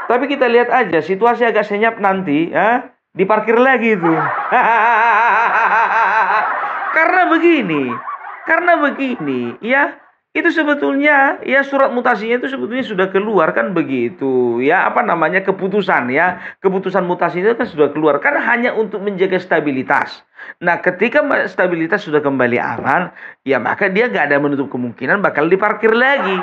Tapi kita lihat aja, situasi agak senyap nanti, diparkir lagi itu. Karena begini, ya. Itu sebetulnya ya surat mutasinya itu sebetulnya sudah keluar, kan begitu ya, keputusan mutasi itu kan sudah keluar, kan hanya untuk menjaga stabilitas. Nah ketika stabilitas sudah kembali aman, ya maka dia nggak ada menutup kemungkinan bakal diparkir lagi,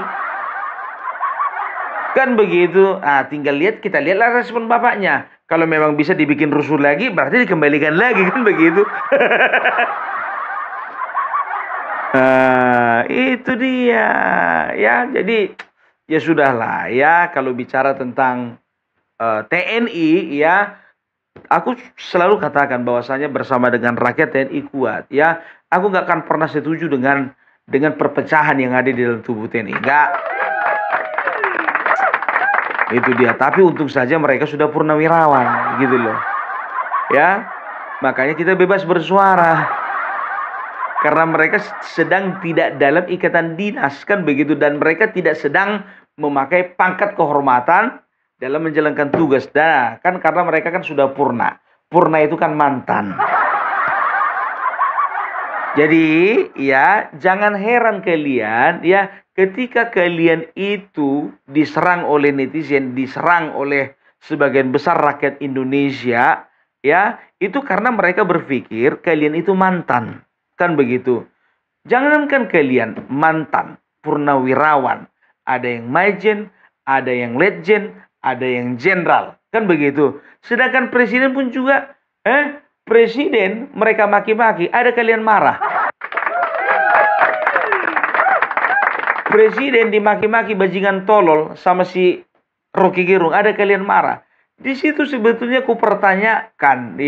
kan begitu. Tinggal kita lihatlah respon bapaknya. Kalau memang bisa dibikin rusuh lagi, berarti dikembalikan lagi, kan begitu. Itu dia, ya. Jadi ya sudahlah ya, kalau bicara tentang TNI, ya, aku selalu katakan bahwasanya bersama dengan rakyat TNI kuat, ya. Aku nggak akan pernah setuju dengan perpecahan yang ada di dalam tubuh TNI, nggak. Itu dia. Tapi untung saja mereka sudah purnawirawan, gitu loh, ya. Makanya kita bebas bersuara. Karena mereka sedang tidak dalam ikatan dinas, kan begitu. Dan mereka tidak sedang memakai pangkat kehormatan dalam menjalankan tugas. Nah, kan karena mereka kan sudah purna. Purna itu kan mantan. Jadi ya jangan heran kalian ya ketika kalian itu diserang oleh netizen, diserang oleh sebagian besar rakyat Indonesia, ya, itu karena mereka berpikir kalian itu mantan. Kan begitu. Jangankan kalian mantan purnawirawan, ada yang majen, ada yang letjen, ada yang jenderal, kan begitu. Sedangkan presiden pun juga, presiden mereka maki-maki, ada kalian marah. Presiden dimaki-maki bajingan tolol sama si Rocky Gerung, ada kalian marah. Di situ sebetulnya kupertanyakan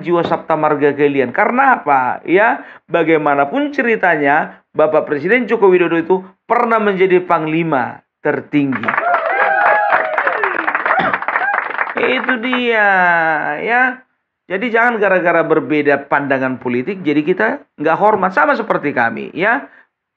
jiwa Sabta Marga kalian. Karena apa? Ya, bagaimanapun ceritanya, Bapak Presiden Joko Widodo itu pernah menjadi panglima tertinggi. Itu dia, ya. Jadi jangan gara-gara berbeda pandangan politik, jadi kita nggak hormat. Sama seperti kami, ya.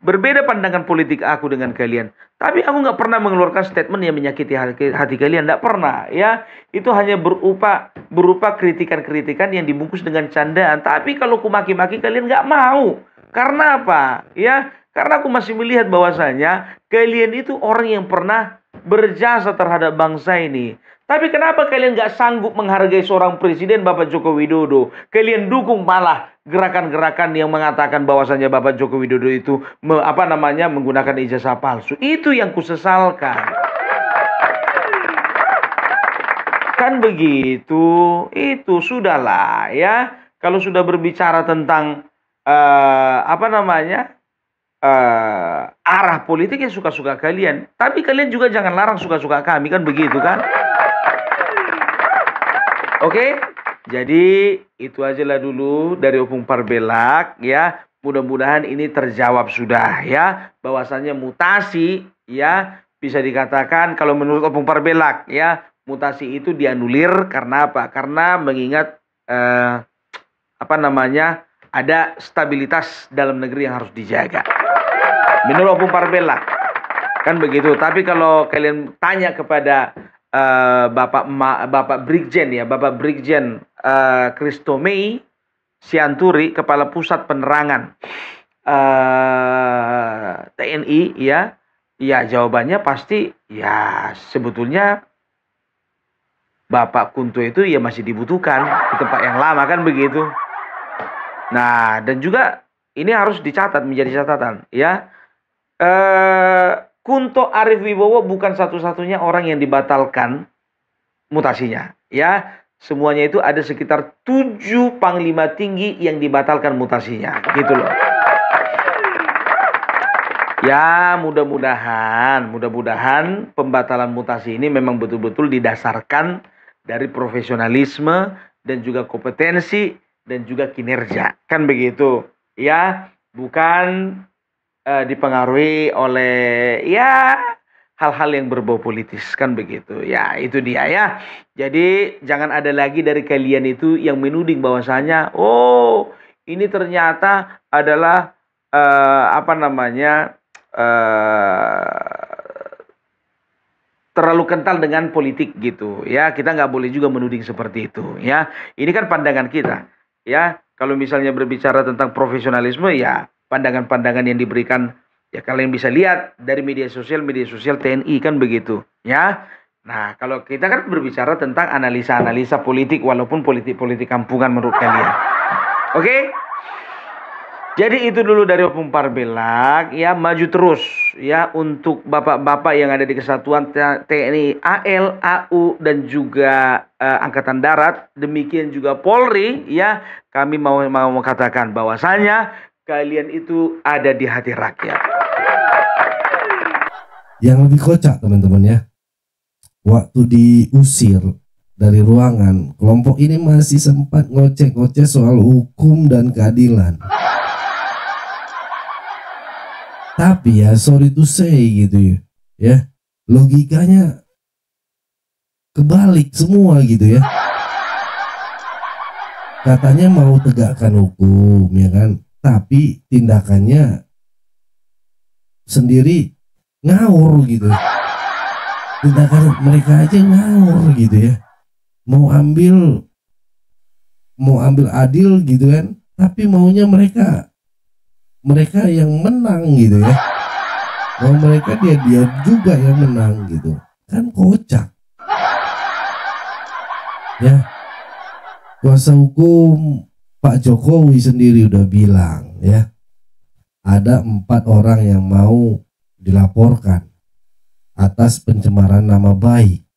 Berbeda pandangan politik aku dengan kalian. Tapi aku nggak pernah mengeluarkan statement yang menyakiti hati kalian. Nggak pernah, ya. Itu hanya berupa kritikan-kritikan yang dibungkus dengan candaan. Tapi kalau aku maki-maki kalian nggak mau. Karena apa? Ya, karena aku masih melihat bahwasanya kalian itu orang yang pernah berjasa terhadap bangsa ini. Tapi kenapa kalian nggak sanggup menghargai seorang presiden Bapak Joko Widodo? Kalian dukung malah gerakan-gerakan yang mengatakan bahwasannya Bapak Joko Widodo itu menggunakan ijazah palsu. Itu yang kusesalkan. Kan begitu. Itu sudahlah, ya. Kalau sudah berbicara tentang arah politik ya suka-suka kalian. Tapi kalian juga jangan larang suka-suka kami, kan begitu kan? Oke, jadi itu ajalah dulu dari Opung Parbelak, ya. Mudah-mudahan ini terjawab sudah, ya. Bahwasannya mutasi, ya, bisa dikatakan kalau menurut Opung Parbelak, ya, mutasi itu dianulir karena apa? Karena mengingat ada stabilitas dalam negeri yang harus dijaga. Menurut Opung Parbelak, kan begitu. Tapi kalau kalian tanya kepada Bapak Brigjen Christomei Sianturi, Kepala Pusat Penerangan TNI, ya jawabannya pasti ya sebetulnya Bapak Kunto itu ya masih dibutuhkan di tempat yang lama, kan begitu. Nah, dan juga ini harus dicatat, menjadi catatan, ya. Kunto Arif Wibowo bukan satu-satunya orang yang dibatalkan mutasinya, ya. Semuanya itu ada sekitar 7 panglima tinggi yang dibatalkan mutasinya, gitu loh. Ya, mudah-mudahan pembatalan mutasi ini memang betul-betul didasarkan dari profesionalisme dan juga kompetensi dan juga kinerja, kan begitu, ya. Bukan dipengaruhi oleh ya hal-hal yang berbau politis, kan begitu. Ya, itu dia, ya. Jadi jangan ada lagi dari kalian itu yang menuding bahwasanya oh, ini ternyata adalah terlalu kental dengan politik gitu, ya. Kita nggak boleh juga menuding seperti itu, ya. Ini kan pandangan kita, ya. Kalau misalnya berbicara tentang profesionalisme, ya pandangan-pandangan yang diberikan, ya kalian bisa lihat dari media sosial TNI, kan begitu, ya. Nah, kalau kita kan berbicara tentang analisa-analisa politik, walaupun politik kampungan menurut kalian. Oke? Jadi itu dulu dari Opung Parbelak, ya. Maju terus, ya, untuk bapak-bapak yang ada di Kesatuan TNI AL, AU dan juga Angkatan Darat, demikian juga Polri, ya. Kami mau mengatakan bahwasanya kalian itu ada di hati rakyat. Yang lebih kocak, teman-teman, ya, waktu diusir dari ruangan, kelompok ini masih sempat ngoceh-ngoceh soal hukum dan keadilan. Tapi ya sorry to say gitu ya, logikanya kebalik semua gitu ya. Katanya mau tegakkan hukum, ya kan, tapi tindakannya sendiri ngawur gitu. Tindakan mereka aja ngawur gitu ya. Mau ambil adil gitu kan, tapi maunya mereka yang menang gitu ya. Mau mereka dia juga yang menang gitu. Kan kocak. Ya. Kuasa hukum Pak Jokowi sendiri udah bilang, ya, ada 4 orang yang mau dilaporkan atas pencemaran nama baik.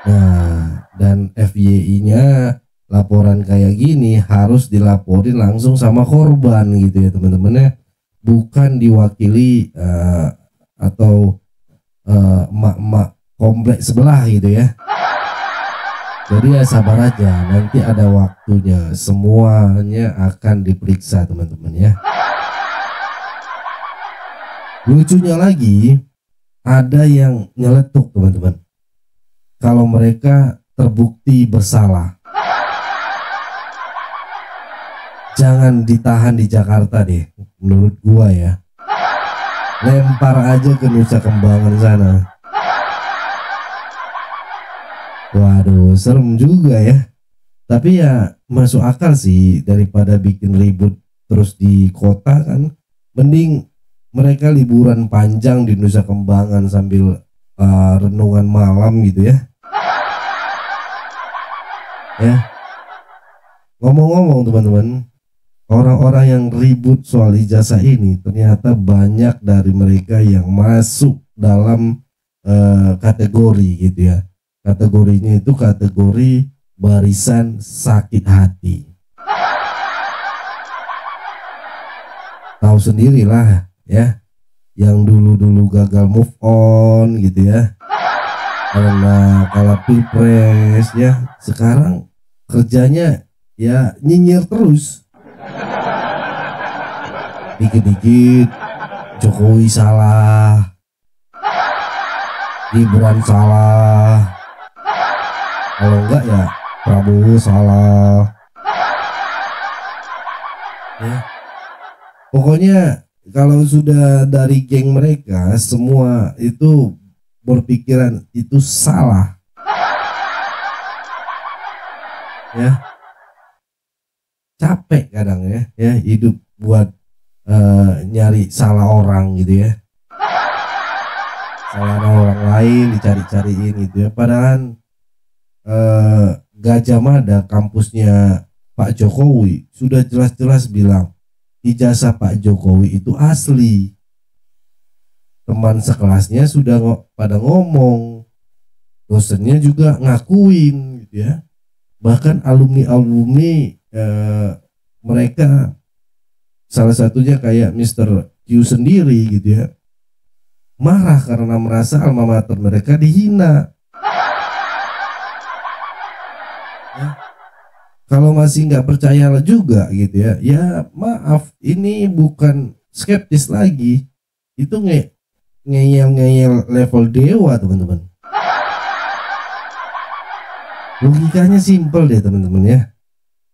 Nah, dan FYI-nya laporan kayak gini harus dilaporin langsung sama korban gitu ya, teman-teman, ya. Bukan diwakili atau emak-emak kompleks sebelah gitu ya. Jadi ya sabar aja, nanti ada waktunya, semuanya akan diperiksa, teman-teman, ya. Lucunya lagi, ada yang nyeletuk, teman-teman. kalau mereka terbukti bersalah. Jangan ditahan di Jakarta deh, menurut gua ya. Lempar aja ke Nusa Kambangan sana. Waduh, serem juga ya. Tapi ya masuk akal sih, daripada bikin ribut terus di kota kan. Mending mereka liburan panjang di Nusa Kambangan sambil renungan malam gitu ya. Ya. Ngomong-ngomong teman-teman, orang-orang yang ribut soal ijazah ini ternyata banyak dari mereka yang masuk dalam kategori gitu ya. Kategorinya itu kategori barisan sakit hati. Tahu sendirilah ya, yang dulu-dulu gagal move on gitu ya, karena kalah pilpres ya, sekarang kerjanya ya nyinyir terus. Dikit-dikit Jokowi salah, Gibran salah, kalau enggak ya Prabowo salah ya. Pokoknya kalau sudah dari geng mereka semua itu berpikiran itu salah ya. Capek kadang ya hidup buat nyari salah orang gitu ya, salah orang lain dicari-cariin gitu ya. Padahal Gajah Mada kampusnya Pak Jokowi sudah jelas-jelas bilang ijazah Pak Jokowi itu asli. Teman sekelasnya sudah pada ngomong, dosennya juga ngakuin gitu ya. Bahkan alumni mereka, salah satunya kayak Mr. Q sendiri gitu ya, marah karena merasa alma mater mereka dihina ya. Kalau masih nggak percaya juga gitu ya, ya maaf, ini bukan skeptis lagi, itu ngeyel-ngeyel level dewa teman-teman. Logikanya simpel deh teman-teman ya.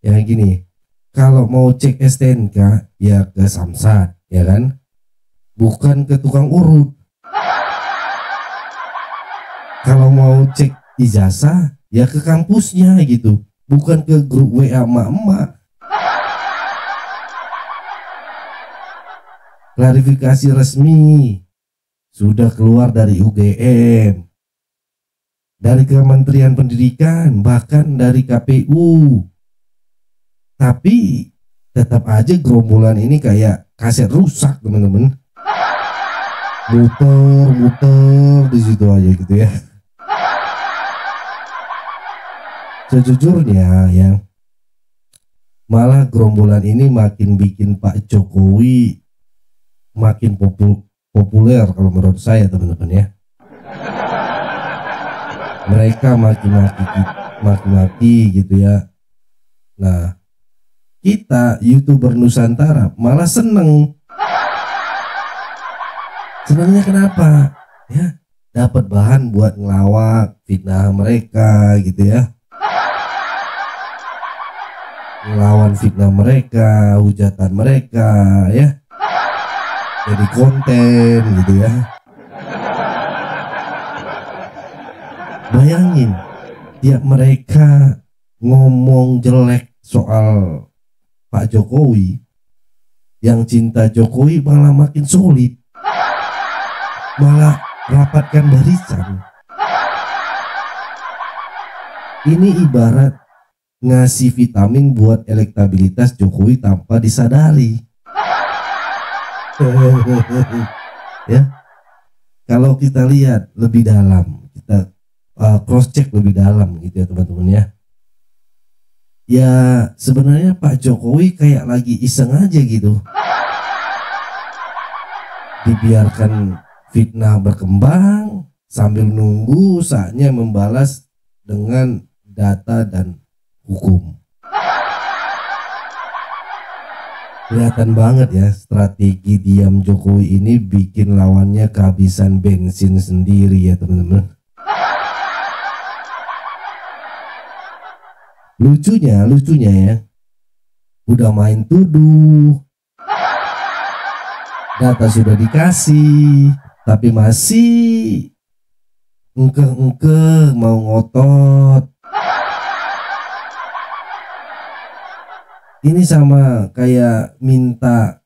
Ya gini, kalau mau cek STNK ya ke Samsat ya kan, bukan ke tukang urut. Kalau mau cek ijazah ya ke kampusnya gitu, bukan ke grup WA emak-emak. Klarifikasi resmi sudah keluar dari UGM, dari Kementerian Pendidikan, bahkan dari KPU. Tapi tetap aja gerombolan ini kayak kaset rusak teman-teman, muter-muter di situ aja gitu ya. Sejujurnya ya, malah gerombolan ini makin bikin Pak Jokowi makin populer kalau menurut saya teman-teman ya. Mereka maki-maki gitu ya. Nah, kita YouTuber Nusantara malah seneng. Senangnya kenapa? Ya, dapat bahan buat ngelawak fitnah mereka gitu ya. Ngelawan fitnah mereka, hujatan mereka ya. Jadi konten gitu ya. Bayangin, tiap mereka ngomong jelek soal Pak Jokowi, yang cinta Jokowi malah makin solid, malah rapatkan barisan. Ini ibarat ngasih vitamin buat elektabilitas Jokowi tanpa disadari. Ya, kalau kita lihat lebih dalam, kita cross check lebih dalam gitu ya teman-teman ya. Ya sebenarnya Pak Jokowi kayak lagi iseng aja gitu, dibiarkan fitnah berkembang sambil nunggu saatnya membalas dengan data dan hukum. Kelihatan banget ya strategi diam Jokowi ini bikin lawannya kehabisan bensin sendiri ya teman-teman. lucunya ya, udah main tuduh, data sudah dikasih, tapi masih engkeh mau ngotot. Ini sama kayak minta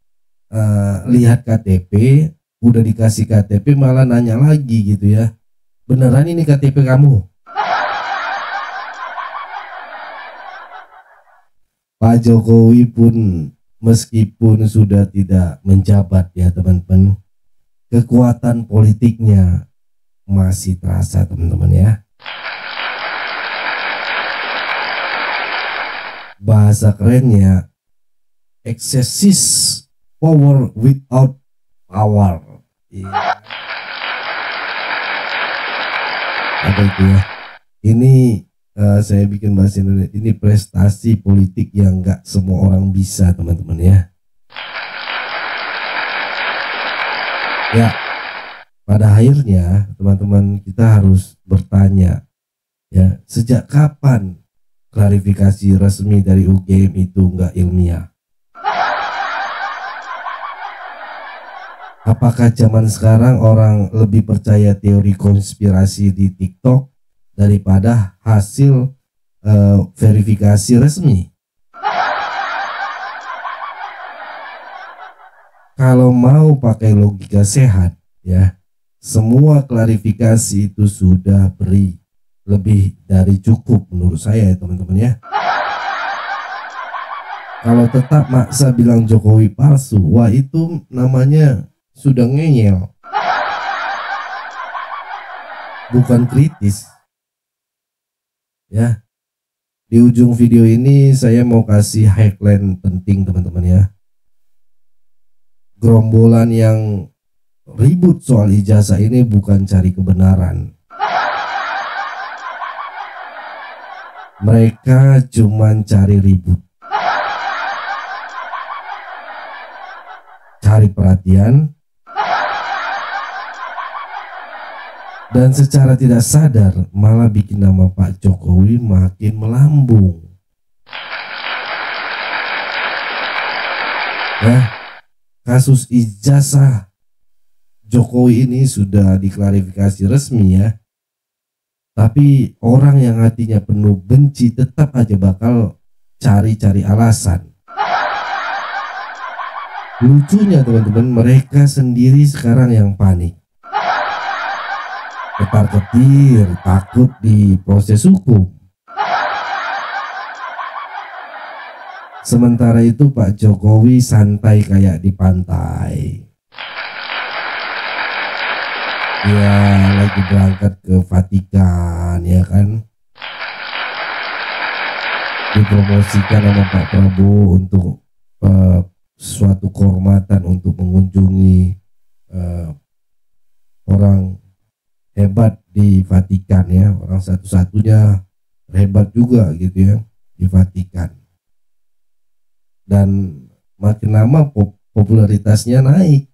lihat KTP, udah dikasih KTP malah nanya lagi gitu ya, beneran ini KTP kamu? Pak Jokowi pun meskipun sudah tidak menjabat ya teman-teman, kekuatan politiknya masih terasa teman-teman ya. Bahasa kerennya excessive power without power. Apa itu ya? Ini saya bikin bahasa Indonesia, ini prestasi politik yang nggak semua orang bisa teman-teman ya. Ya, pada akhirnya teman-teman kita harus bertanya ya, sejak kapan klarifikasi resmi dari UGM itu nggak ilmiah? Apakah zaman sekarang orang lebih percaya teori konspirasi di TikTok daripada hasil verifikasi resmi? Kalau mau pakai logika sehat ya, semua klarifikasi itu sudah beri lebih dari cukup menurut saya ya teman-teman ya. Kalau tetap maksa bilang Jokowi palsu, wah itu namanya sudah ngeyel, bukan kritis ya. Di ujung video ini saya mau kasih headline penting teman-teman ya. Gerombolan yang ribut soal ijazah ini bukan cari kebenaran, mereka cuman cari ribut, cari perhatian, dan secara tidak sadar malah bikin nama Pak Jokowi makin melambung ya. Kasus ijazah Jokowi ini sudah diklarifikasi resmi ya, tapi orang yang hatinya penuh benci tetap aja bakal cari-cari alasan. Lucunya teman-teman, mereka sendiri sekarang yang panik, ketar-ketir, takut diproses hukum. Sementara itu Pak Jokowi santai kayak di pantai. Ya lagi berangkat ke Vatikan ya kan. Dipromosikan sama Pak Prabowo untuk suatu kehormatan untuk mengunjungi orang hebat di Vatikan ya. Orang satu-satunya hebat juga gitu ya di Vatikan. Dan makin lama popularitasnya naik.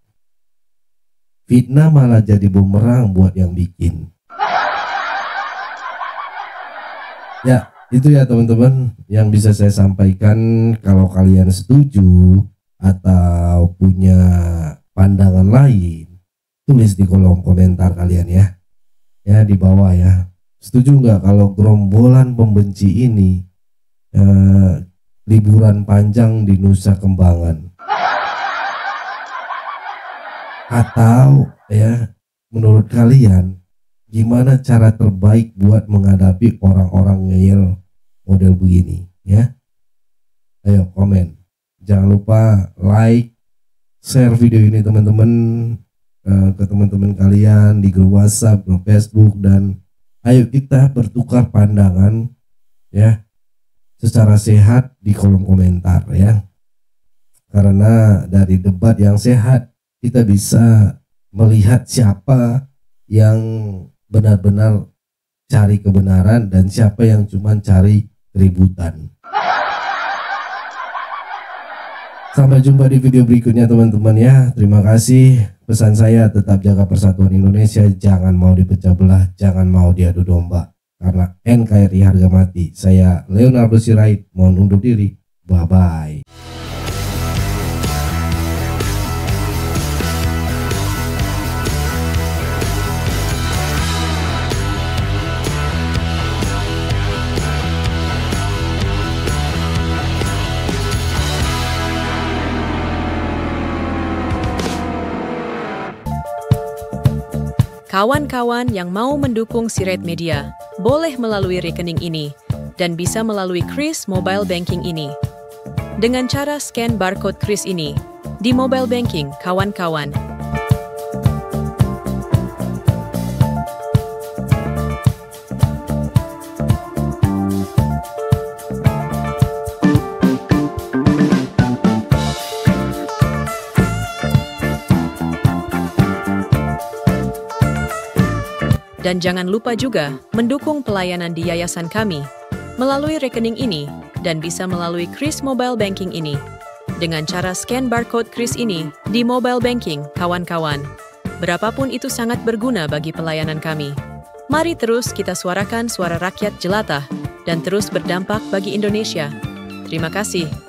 Fitnah malah jadi bumerang buat yang bikin. Ya, itu ya teman-teman yang bisa saya sampaikan. Kalau kalian setuju atau punya pandangan lain, tulis di kolom komentar kalian ya. Ya di bawah ya. Setuju nggak kalau gerombolan pembenci ini liburan panjang di Nusa Kembangan? Atau ya menurut kalian gimana cara terbaik buat menghadapi orang-orang ngeyel model begini ya? Ayo komen, jangan lupa like, share video ini teman-teman ke teman-teman kalian di grup WhatsApp, grup Facebook, dan ayo kita bertukar pandangan ya secara sehat di kolom komentar ya. Karena dari debat yang sehat kita bisa melihat siapa yang benar-benar cari kebenaran dan siapa yang cuma cari keributan. Sampai jumpa di video berikutnya teman-teman ya. Terima kasih. Pesan saya tetap jaga persatuan Indonesia, jangan mau dipecah belah, jangan mau diadu domba. karena NKRI harga mati. Saya Leonardo Sirait, mohon undur diri. Bye-bye. Kawan-kawan yang mau mendukung Sirait Media, boleh melalui rekening ini dan bisa melalui Kris Mobile Banking ini. Dengan cara scan barcode Kris ini di mobile banking, kawan-kawan. Dan jangan lupa juga mendukung pelayanan di yayasan kami melalui rekening ini dan bisa melalui Kris Mobile Banking ini. Dengan cara scan barcode Kris ini di mobile banking, kawan-kawan. Berapapun itu sangat berguna bagi pelayanan kami. Mari terus kita suarakan suara rakyat jelata dan terus berdampak bagi Indonesia. Terima kasih.